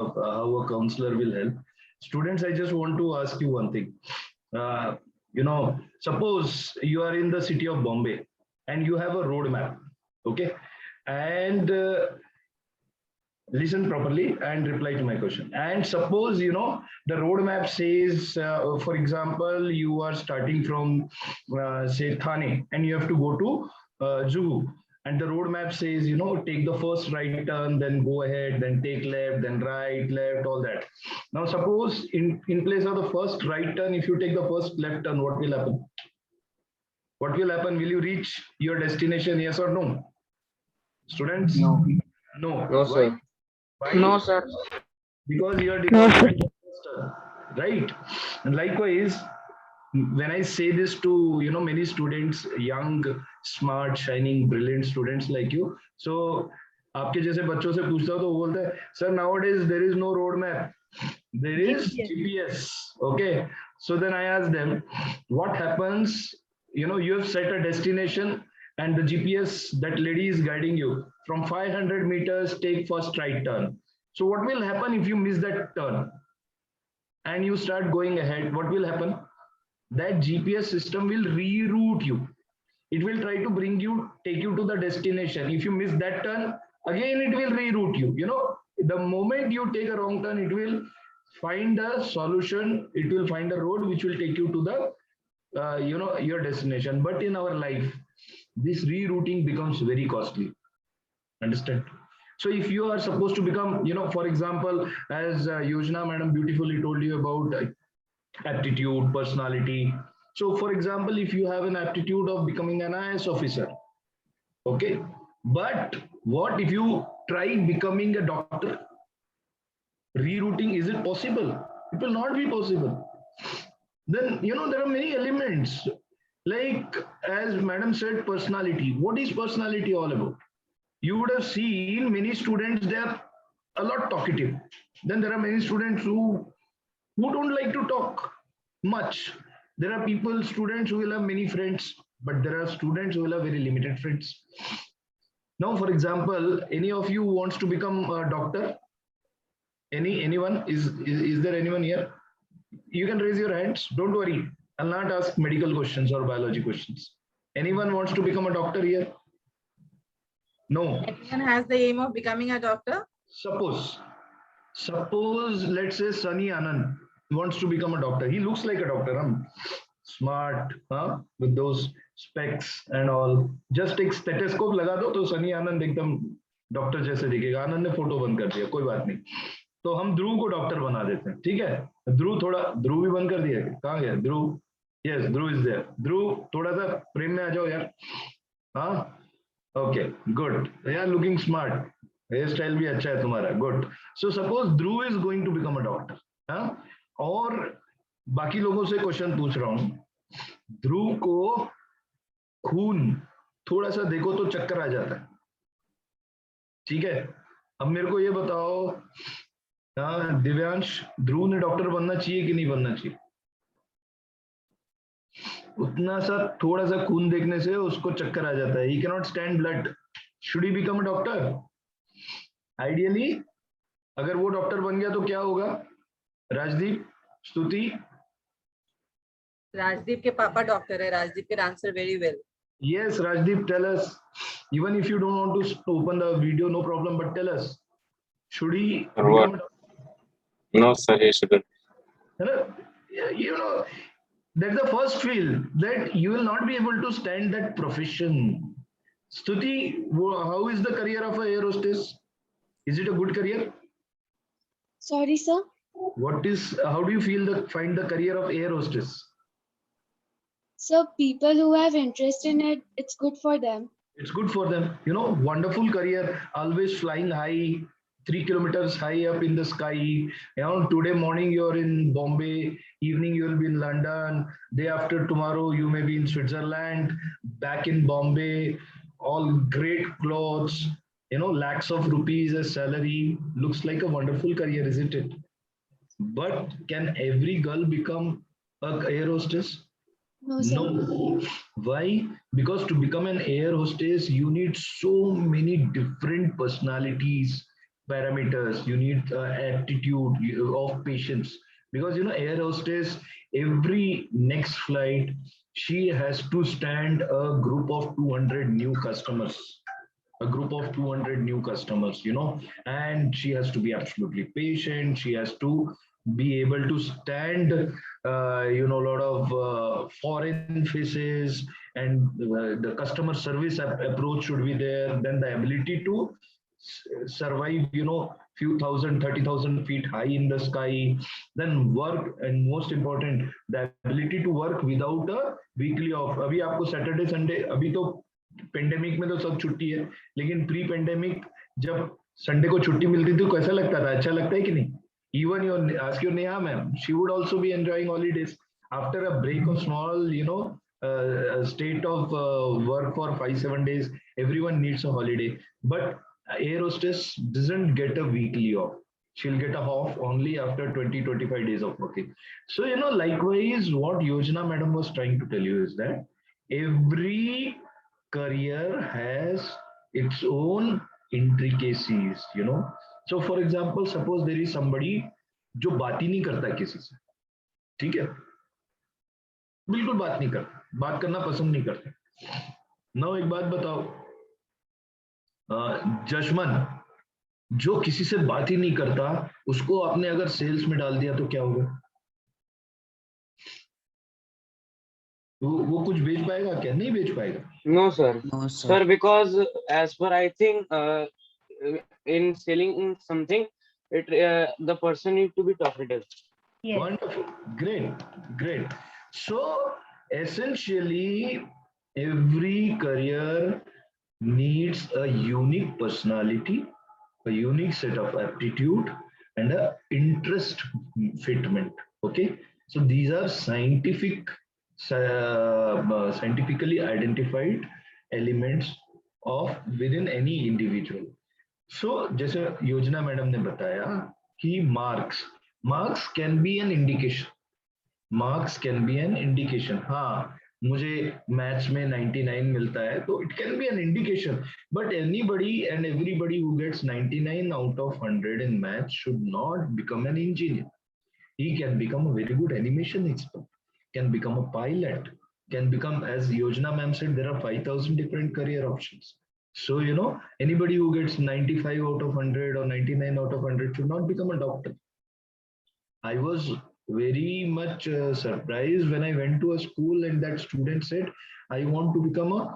how a counselor will help. Students, I just want to ask you one thing. Uh, Suppose you are in the city of Bombay and you have a road map, okay? And listen properly and reply to my question. And suppose, the roadmap says, for example, you are starting from, say, Thane, and you have to go to Juhu. And the roadmap says, take the first right turn, then go ahead, then take left, then right, left, all that. Now, suppose in place of the first right turn, if you take the first left turn, what will happen? What will happen? Will you reach your destination? Yes or no? Students? No. No. No, Why? sir. Why? No, sir. Because you are No, sir. developing faster, right? And likewise, when I say this to many students, young, smart, shining, brilliant students like you, so आपके जैसे बच्चों से पूछता हूँ तो वो बोलते हैं, sir, nowadays there is no road map, there is GPS. Okay, so then I ask them, what happens? You have set a destination and the GPS, that lady is guiding you from 500 meters, take first right turn. So what will happen if you miss that turn and you start going ahead? What will happen? That GPS system will reroute you. It will try to take you to the destination. If you miss that turn, again it will reroute you. The moment you take a wrong turn, it will find a solution. It will find a road which will take you to the your destination. But in our life, this rerouting becomes very costly. Understand? So if you are supposed to become, for example, as Yojana madam beautifully told you about aptitude, personality. So for example, if you have an aptitude of becoming an IAS officer, okay, but what if you try becoming a doctor? Rerouting, is it possible? It will not be possible. Then, there are many elements. Like, as madam said, personality. What is personality all about? You would have seen many students, they are a lot talkative. Then there are many students who don't like to talk much. There are students who will have many friends, but there are students who will have very limited friends. Now, for example, any of you wants to become a doctor? Anyone? Is there anyone here? You can raise your hands. Don't worry. I'll not ask medical questions or biology questions. Anyone wants to become a doctor here? No. Anyone has the aim of becoming a doctor? Suppose let's say Sunny Anand wants to become a doctor. He looks like a doctor, smart, with those specs and all. Just take stethoscope लगा दो तो Sunny Anand एकदम doctor जैसे दिखेगा. आनंद ने photo बंद कर दिया, कोई बात नहीं. तो हम ध्रुव को डॉक्टर बना देते हैं, ठीक है? ध्रुव भी बंद कर दिया. कहाँ गया Dhruv? Yes, Dhruv is there. Dhruv थोड़ा सा प्रेम में आ जाओ यार. हाँ, ओके, गुड यार, लुकिंग स्मार्ट, हेयर स्टाइल भी अच्छा है तुम्हारा, good. So suppose Dhruv is going to become a doctor. हाँ, और बाकी लोगों से क्वेश्चन पूछ रहा हूं. ध्रुव को खून थोड़ा सा देखो तो चक्कर आ जाता है, ठीक है? अब मेरे को ये बताओ, दिव्यांश, ध्रुव ने डॉक्टर बनना चाहिए कि नहीं बनना चाहिए? उतना सा थोड़ा सा खून देखने से उसको चक्कर आ जाता है. He can not stand blood. Should he become a doctor? Ideally अगर वो डॉक्टर बन गया तो क्या होगा? राजदीप, स्तुति. राजदीप के पापा डॉक्टर है. Rajdeep can answer very well. Yes, Rajdeep, tell us. Even if you don't want to open the video, no problem, but tell us. Should he become a doctor? No, sir, he shouldn't. That's the first field that you will not be able to stand that profession. Stuti, how is the career of a air hostess? Is it a good career? Sorry, sir. How do you find the career of air hostess? So people who have interest in it, it's good for them. It's good for them. Wonderful career, always flying high, 3 kilometers high up in the sky. Today morning you're in Bombay, evening you'll be in London, day after tomorrow you may be in Switzerland, back in Bombay, all great clothes, lakhs of rupees as salary. Looks like a wonderful career, isn't it? But can every girl become an air hostess? No, sir. No. Why? Because to become an air hostess, you need so many different personalities, parameters. You need aptitude of patience, because air hostess, every next flight she has to stand a group of 200 new customers, a group of 200 new customers, and she has to be absolutely patient. She has to be able to stand, a lot of foreign faces, and the customer service approach should be there. Then the ability to survive, few thousand, 30,000 feet high in the sky, then work, and most important, the ability to work without a weekly off. अभी आपको Saturday Sunday, अभी तो pandemic में तो सब छुट्टी है, लेकिन प्री पेंडेमिक जब संडे को छुट्टी मिलती थी, कैसा लगता था? अच्छा लगता है कि नहीं? Even ask your Neha ma'am, she would also be enjoying holidays after a break of small, state of work for 5-7 days. Everyone needs a holiday, but air hostess doesn't get a weekly off. She'll get a off only after 20-25 days of working. So, likewise, what Yojana madam was trying to tell you is that every career has its own intricacies, So for example, suppose there is somebody जो बात ही नहीं करता किसी से, ठीक है, बिल्कुल बात नहीं करता, बात करना पसंद नहीं करता. नाउ एक बात बताओ, जशमन जो किसी से बात ही नहीं करता, उसको आपने अगर सेल्स में डाल दिया तो क्या होगा? वो कुछ बेच पाएगा क्या? नहीं बेच पाएगा. No, sir. No, sir. Sir, because as per I think in selling something, the person needs to be talkative. Yes. Wonderful. Great. So essentially, every career needs a unique personality, a unique set of aptitude, and a interest fitment. Okay. So these are scientifically identified elements of within any individual. So जैसे योजना madam ने बताया कि marks can be an indication. Marks can be an indication. हाँ, मुझे maths में 99 मिलता है, तो it can be an indication. But anybody and everybody who gets 99 out of 100 in maths should not become an engineer. He can become a very good animation expert, can become a pilot, can become, as Yojana ma'am said, there are 5,000 different career options. So, anybody who gets 95 out of 100 or 99 out of 100 should not become a doctor. I was very much surprised when I went to a school and that student said, I want to become a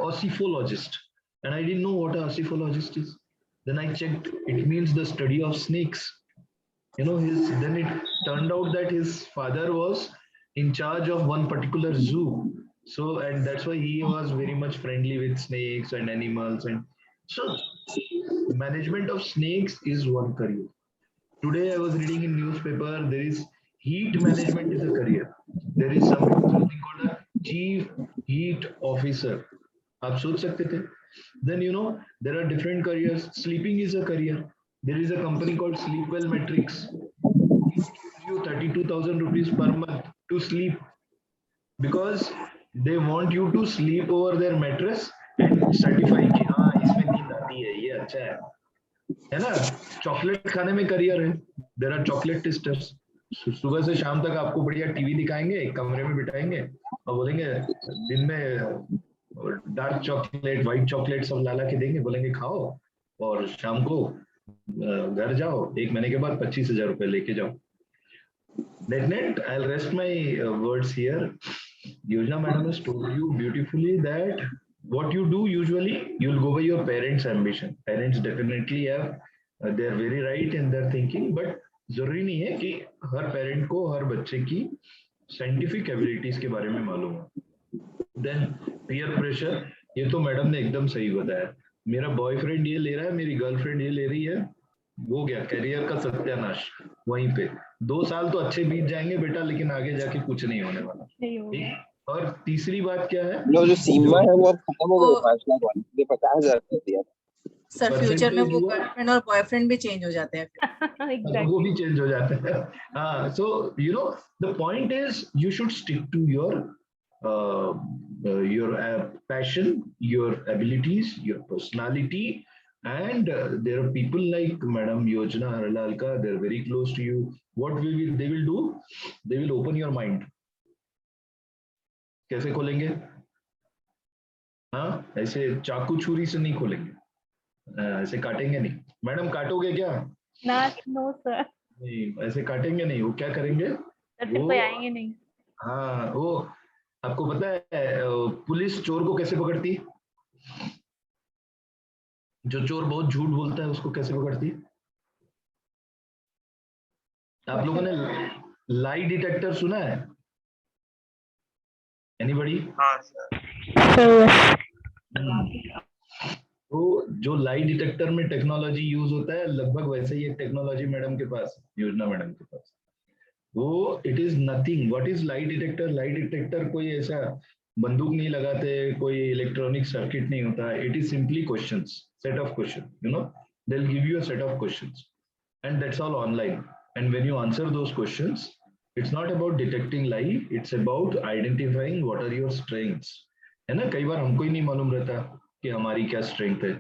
ocephalologist. And I didn't know what a ocephalologist is. Then I checked, it means the study of snakes. Then it turned out that his father was in charge of one particular zoo. So, and that's why he was very much friendly with snakes and animals. And so management of snakes is one career. Today I was reading in newspaper, there is heat management is a career. There is something called a chief heat officer. आप सोच सकते थे? Then there are different careers. Sleeping is a career. There is a company called Sleepwell Metrics. You 32,000 rupees per month to sleep, because they want you to sleep over their mattress and certify कि हाँ इसमें नींद आती है, ये अच्छा है ना? चॉकलेट खाने में करियर है. There are chocolate testers. सुबह से शाम तक आपको बढ़िया टीवी दिखाएंगे, एक कमरे में बिठाएंगे और बोलेंगे दिन में डार्क चॉकलेट, व्हाइट चॉकलेट सब ला के देंगे, बोलेंगे खाओ और शाम को घर जाओ, 1 महीने के बाद 25,000 रुपए लेके जाओ. Net, I'll rest my words here. Yojana madam has told you beautifully that what you do usually, you'll go by your parents' ambition. Parents definitely have, they're very right in their thinking, but जरूरी नहीं है कि हर parent को हर बच्चे की scientific abilities के बारे में मालूम हो. देन पीयर प्रेशर, ये तो मैडम ने एकदम सही बताया. मेरा बॉयफ्रेंड ये ले रहा है, मेरी गर्लफ्रेंड ये ले रही है, वो गया करियर का सत्यानाश. वहीं पे 2 साल तो अच्छे बीत जाएंगे बेटा, लेकिन आगे जाके कुछ नहीं होने वाला. ठीक. और तीसरी बात क्या है, जो सीमा है वो खत्म हो गई 5 लाख वाली, 50,000 दिया. सर फ्यूचर में वो गर्लफ्रेंड और बॉयफ्रेंड भी चेंज हो जाते हैं. Exactly. वो भी चेंज हो जाते हैं. हाँ, so the point is you should stick to your passion, your abilities, your personality, And there are people like Madam Yojana Harlalka, they're very close to you. What they will do? They will open your mind. कैसे खोलेंगे? हाँ, ऐसे चाकू छुरी से नहीं खोलेंगे, ऐसे काटेंगे नहीं. मैडम काटोगे क्या? नो सर, नहीं, ऐसे काटेंगे नहीं. वो क्या करेंगे? वो वो आएंगे नहीं. हाँ, वो आपको पता है पुलिस चोर को कैसे पकड़ती? जो चोर बहुत झूठ बोलता है उसको कैसे पकड़ती? आप लोगों ने लाई डिटेक्टर सुना है? एनीबॉडी? तो जो लाई डिटेक्टर में टेक्नोलॉजी यूज होता है, लगभग वैसे ही एक टेक्नोलॉजी मैडम के पास, योजना मैडम के पास. वो it is nothing. What is lie detector? Lie detector कोई ऐसा बंदूक नहीं लगाते, कोई इलेक्ट्रॉनिक सर्किट नहीं होता. It is simply questions, set of question, you know, they will give you a set of questions and that's all online. And when you answer those questions, it's not about detecting lie, it's about identifying what are your strengths. है ना, कई बार हमको ही नहीं मालूम रहता कि हमारी क्या स्ट्रेंथ है.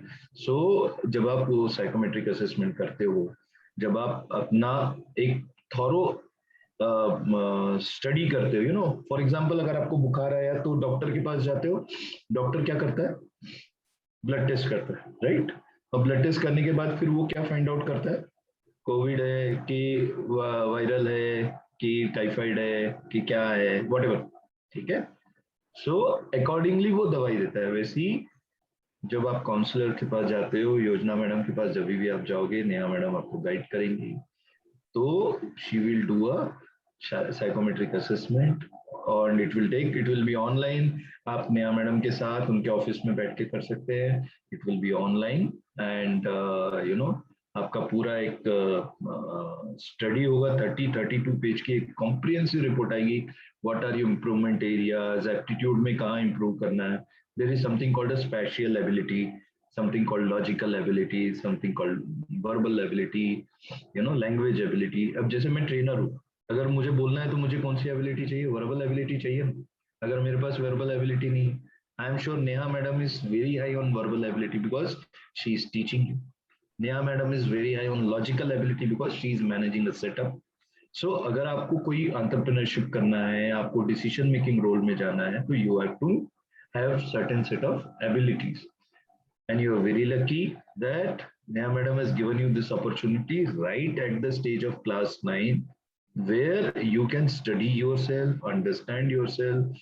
सो जब आप वो साइकोमेट्रिक असेसमेंट करते हो, जब आप अपना एक थॉरो स्टडी करते हो, यू नो, फॉर एग्जांपल अगर आपको बुखार आया तो डॉक्टर के पास जाते हो. डॉक्टर क्या करता है? ब्लड टेस्ट करता है, राइट? और ब्लड टेस्ट करने के बाद फिर वो क्या फाइंड आउट करता है? कोविड है कि वायरल है कि टाइफाइड है कि क्या है, व्हाटएवर. ठीक है. सो अकॉर्डिंगली वो दवाई देता है. वैसे ही जब आप काउंसलर के पास जाते हो, योजना मैडम के पास जब भी आप जाओगे, नेहा मैडम आपको गाइड करेंगी. तो she will do a psychometric assessment और इट विल बी ऑनलाइन. आप नेहा मैडम के साथ उनके ऑफिस में बैठ के कर सकते हैं. It will be online and you know, आपका पूरा एक स्टडी होगा. 32 पेज की एक कॉम्प्रिहेंसिव रिपोर्ट आएगी. What are your improvement areas, aptitude में कहाँ इम्प्रूव करना है. There is something called a spatial ability, something called logical ability, something called verbal ability, you know, language ability. अब जैसे मैं ट्रेनर हूँ, अगर मुझे बोलना है तो मुझे कौन सी एबिलिटी चाहिए? वर्बल एबिलिटी चाहिए. अगर मेरे पास वर्बल एबिलिटी नहीं, I am sure Neha madam is very high on verbal ability because she is teaching you. Neha madam is very high on logical ability because she is managing a setup. So अगर आपको कोई entrepreneurship करना है, आपको decision making role में जाना है, तो you have to have certain set of abilities. And you are very lucky that Neha madam has given you this opportunity right at the stage of class 9, where you can study yourself, understand yourself,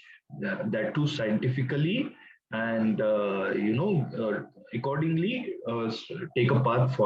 that too scientifically, and you know, accordingly take a path forward.